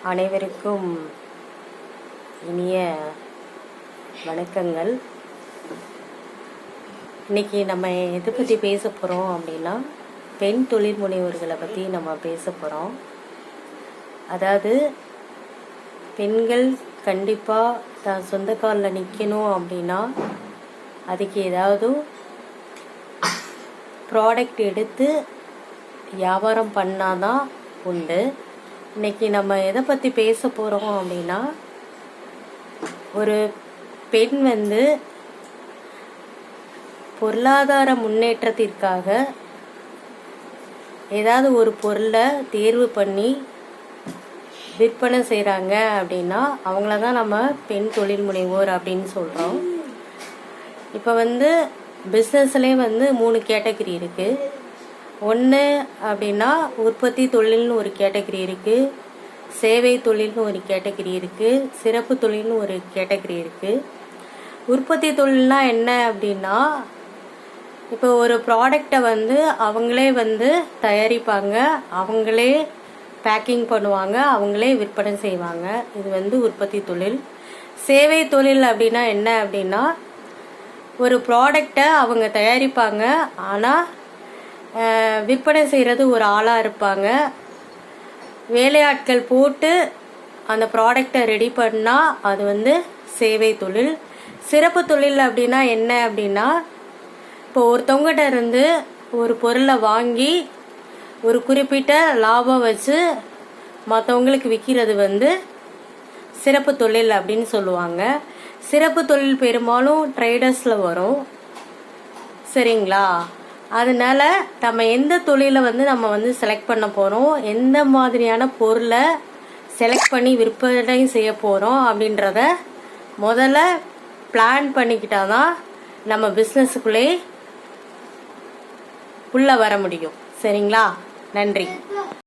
அனைவருக்கும் இனிய வணக்கங்கள். இன்னைக்கு நம்ம எதை பற்றி பேச போகிறோம் அப்படின்னா, பெண் தொழில் முனைவோர்களை பற்றி நம்ம பேச போகிறோம். அதாவது பெண்கள் கண்டிப்பாக தான் சொந்த காலில் நிற்கணும் அப்படின்னா அதுக்கு ஏதாவது ப்ராடக்ட் எடுத்து வியாபாரம் பண்ணாதான் உண்டு. இன்னைக்கு நம்ம எதை பற்றி பேச போகிறோம் அப்படின்னா, ஒரு பெண் பொருளாதார முன்னேற்றத்திற்காக ஏதாவது ஒரு பொருளை தேர்வு பண்ணி விற்பனை செய்கிறாங்க அப்படின்னா அவங்கள தான் நம்ம பெண் தொழில் முனைவோர் அப்படின்னு சொல்கிறோம். இப்போ பிஸ்னஸ்லேயே 3 கேட்டகரி இருக்குது. ஒன்று அப்படின்னா உற்பத்தி தொழில்னு ஒரு கேட்டகரி இருக்குது, சேவை தொழில்னு ஒரு கேட்டகரி இருக்குது, சிறப்பு தொழில்னு ஒரு கேட்டகரி இருக்குது. உற்பத்தி தொழில்னா என்ன அப்படின்னா, இப்போ ஒரு ப்ராடக்டை அவங்களே தயாரிப்பாங்க, அவங்களே பேக்கிங் பண்ணுவாங்க, அவங்களே விற்பனை செய்வாங்க. இது உற்பத்தி தொழில். சேவை தொழில் அப்படின்னா என்ன அப்படின்னா, ஒரு ப்ராடக்டை அவங்க தயாரிப்பாங்க, ஆனால் விற்பனை செய்கிறது ஒரு ஆளாக இருப்பாங்க. வேலையாட்கள் போட்டு அந்த ப்ராடக்டை ரெடி பண்ணால் அது சேவை தொழில். சிறப்பு தொழில் அப்படின்னா என்ன அப்படின்னா, இப்போ ஒருத்தவங்கிட்ட இருந்து ஒரு பொருளை வாங்கி ஒரு குறிப்பிட்ட லாபம் வச்சு மற்றவங்களுக்கு விற்கிறது சிறப்பு தொழில் அப்படின்னு சொல்லுவாங்க. சிறப்பு தொழில் பெரும்பாலும் ட்ரேடர்ஸில் வரும். சரிங்களா? அதனால நம்ம எந்த தொழிலை நம்ம செலக்ட் பண்ண போகிறோம், எந்த மாதிரியான பொருளை செலக்ட் பண்ணி விற்பனை செய்ய போகிறோம் அப்படின்றத முதல்ல பிளான் பண்ணிக்கிட்டால் தான் நம்ம பிஸ்னஸுக்குள்ளே உள்ளே வர முடியும். சரிங்களா? நன்றி.